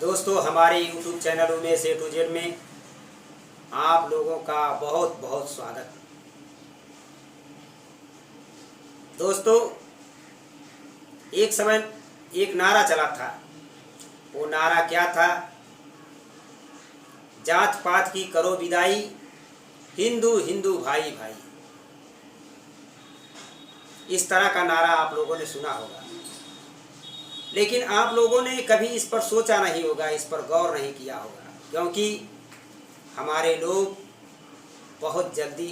दोस्तों, हमारे YouTube channel में से टू जेड में आप लोगों का बहुत बहुत स्वागत। दोस्तों, एक समय एक नारा चला था। वो नारा क्या था? जात पात की करो विदाई, हिंदू हिंदू भाई भाई। इस तरह का नारा आप लोगों ने सुना होगा, लेकिन आप लोगों ने कभी इस पर सोचा नहीं होगा, इस पर गौर नहीं किया होगा, क्योंकि हमारे लोग बहुत जल्दी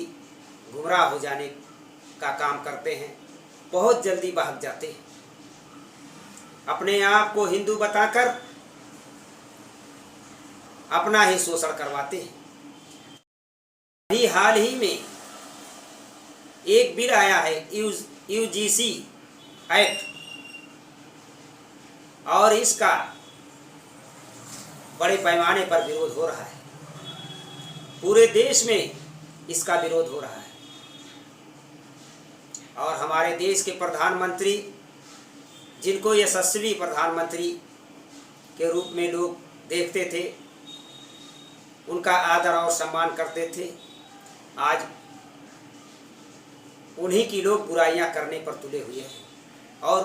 गुमराह हो जाने का काम करते हैं, बहुत जल्दी भाग जाते हैं, अपने आप को हिंदू बताकर अपना ही शोषण करवाते हैं। अभी हाल ही में एक बिल आया है, यूजीसी एक्ट, और इसका बड़े पैमाने पर विरोध हो रहा है। पूरे देश में इसका विरोध हो रहा है और हमारे देश के प्रधानमंत्री, जिनको यशस्वी प्रधानमंत्री के रूप में लोग देखते थे, उनका आदर और सम्मान करते थे, आज उन्हीं की लोग बुराइयां करने पर तुले हुए हैं और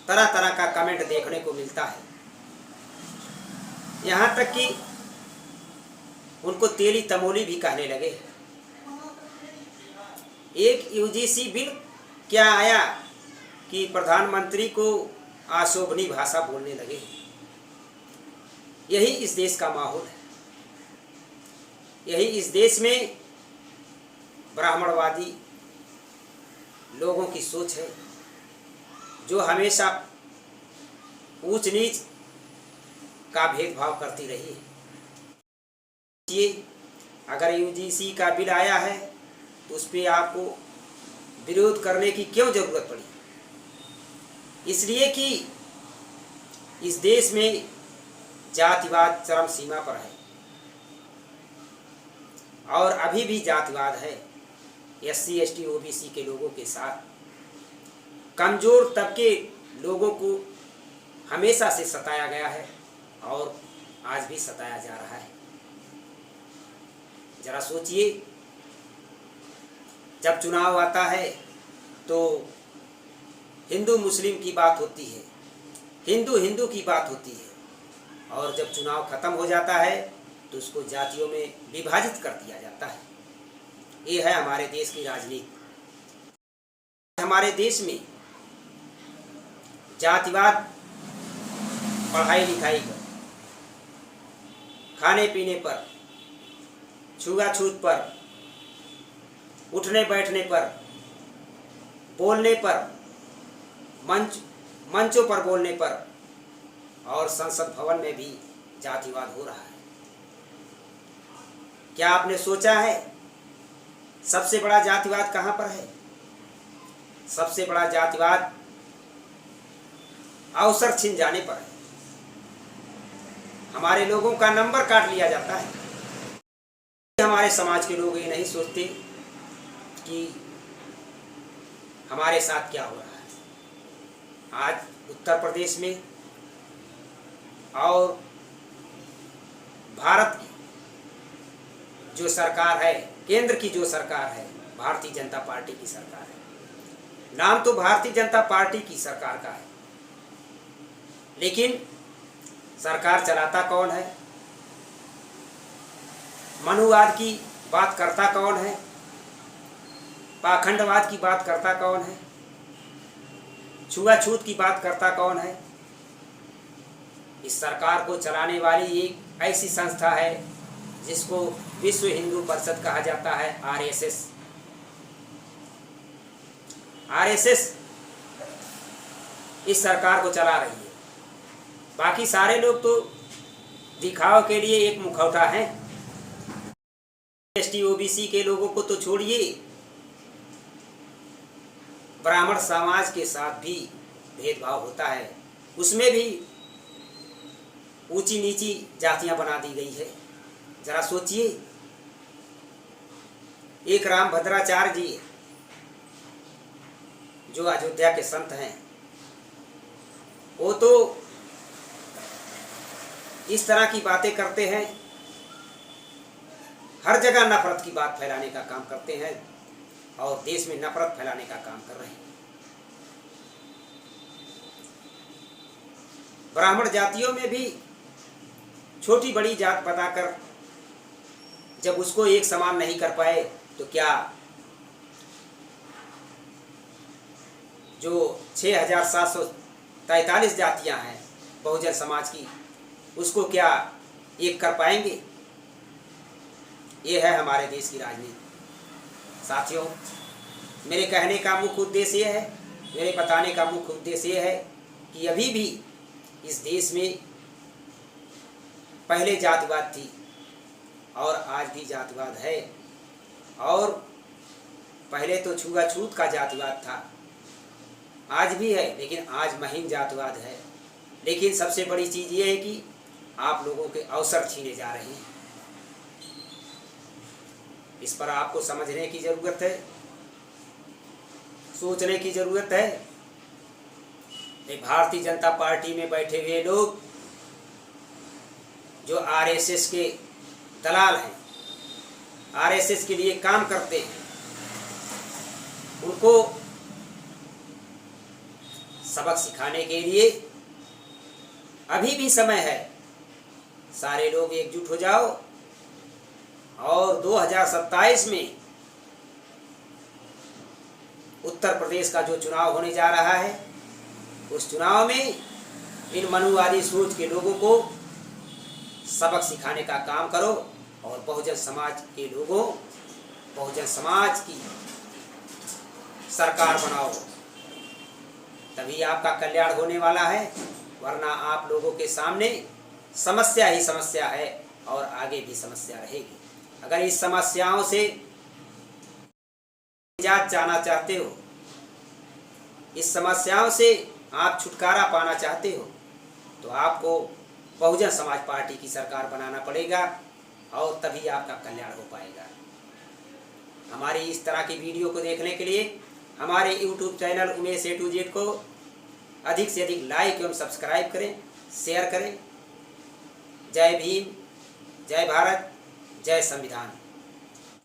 तरह तरह का कमेंट देखने को मिलता है। यहाँ तक कि उनको तेली तमोली भी कहने लगे। एक यूजीसी बिल क्या आया कि प्रधानमंत्री को अशोभनीय भाषा बोलने लगे। यही इस देश का माहौल है, यही इस देश में ब्राह्मणवादी लोगों की सोच है, जो हमेशा ऊंच नीच का भेदभाव करती रही है। अगर यूजीसी का बिल आया है तो उस पर आपको विरोध करने की क्यों जरूरत पड़ी? इसलिए कि इस देश में जातिवाद चरम सीमा पर है और अभी भी जातिवाद है। एससी एसटी ओबीसी के लोगों के साथ कमजोर तबके लोगों को हमेशा से सताया गया है और आज भी सताया जा रहा है। जरा सोचिए, जब चुनाव आता है तो हिंदू मुस्लिम की बात होती है, हिंदू हिंदू की बात होती है, और जब चुनाव खत्म हो जाता है तो उसको जातियों में विभाजित कर दिया जाता है। ये है हमारे देश की राजनीति। हमारे देश में जातिवाद पढ़ाई लिखाई पर, खाने पीने पर, छुआछूत पर, उठने बैठने पर, बोलने पर, मंचों पर बोलने पर और संसद भवन में भी जातिवाद हो रहा है। क्या आपने सोचा है सबसे बड़ा जातिवाद कहाँ पर है? सबसे बड़ा जातिवाद अवसर छीन जाने पर है। हमारे लोगों का नंबर काट लिया जाता है। हमारे समाज के लोग ये नहीं सोचते कि हमारे साथ क्या हो रहा है। आज उत्तर प्रदेश में और भारत की जो सरकार है, केंद्र की जो सरकार है, भारतीय जनता पार्टी की सरकार है। नाम तो भारतीय जनता पार्टी की सरकार का है, लेकिन सरकार चलाता कौन है? मनुवाद की बात करता कौन है? पाखंडवाद की बात करता कौन है? छुआछूत की बात करता कौन है? इस सरकार को चलाने वाली एक ऐसी संस्था है जिसको विश्व हिंदू परिषद कहा जाता है, आरएसएस। आरएसएस इस सरकार को चला रही है। बाकी सारे लोग तो दिखाव के लिए एक मुखौटा है। एसटी ओबीसी के लोगों को तो छोड़िए, ब्राह्मण समाज के साथ भी भेदभाव होता है। उसमें भी ऊंची नीची जातियां बना दी गई है। जरा सोचिए, एक रामभद्राचार्य जी जो अयोध्या के संत हैं, वो तो इस तरह की बातें करते हैं, हर जगह नफरत की बात फैलाने का काम करते हैं और देश में नफरत फैलाने का काम कर रहे हैं। ब्राह्मण जातियों में भी छोटी बड़ी जात बताकर जब उसको एक समान नहीं कर पाए तो क्या जो 6,743 जातियां हैं बहुजन समाज की, उसको क्या एक कर पाएंगे? ये है हमारे देश की राजनीति। साथियों, मेरे कहने का मुख्य उद्देश्य ये है, मेरे बताने का मुख्य उद्देश्य ये है कि अभी भी इस देश में पहले जातिवाद थी और आज भी जातिवाद है, और पहले तो छुआछूत का जातिवाद था, आज भी है, लेकिन आज महीन जातिवाद है। लेकिन सबसे बड़ी चीज़ ये है कि आप लोगों के अवसर छीने जा रहे हैं। इस पर आपको समझने की ज़रूरत है, सोचने की ज़रूरत है। ये भारतीय जनता पार्टी में बैठे हुए लोग जो आरएसएस के दलाल हैं, आरएसएस के लिए काम करते हैं, उनको सबक सिखाने के लिए अभी भी समय है। सारे लोग एकजुट हो जाओ और 2027 में उत्तर प्रदेश का जो चुनाव होने जा रहा है, उस चुनाव में इन मनुवादी सोच के लोगों को सबक सिखाने का काम करो और बहुजन समाज के लोगों, बहुजन समाज की सरकार बनाओ, तभी आपका कल्याण होने वाला है। वरना आप लोगों के सामने समस्या ही समस्या है और आगे भी समस्या रहेगी। अगर इस समस्याओं से निजात चाहना चाहते हो, इस समस्याओं से आप छुटकारा पाना चाहते हो, तो आपको बहुजन समाज पार्टी की सरकार बनाना पड़ेगा और तभी आपका कल्याण हो पाएगा। हमारी इस तरह की वीडियो को देखने के लिए हमारे YouTube channel Umesh A to Z को अधिक से अधिक लाइक एवं सब्सक्राइब करें, शेयर करें। जय भीम, जय भारत, जय संविधान।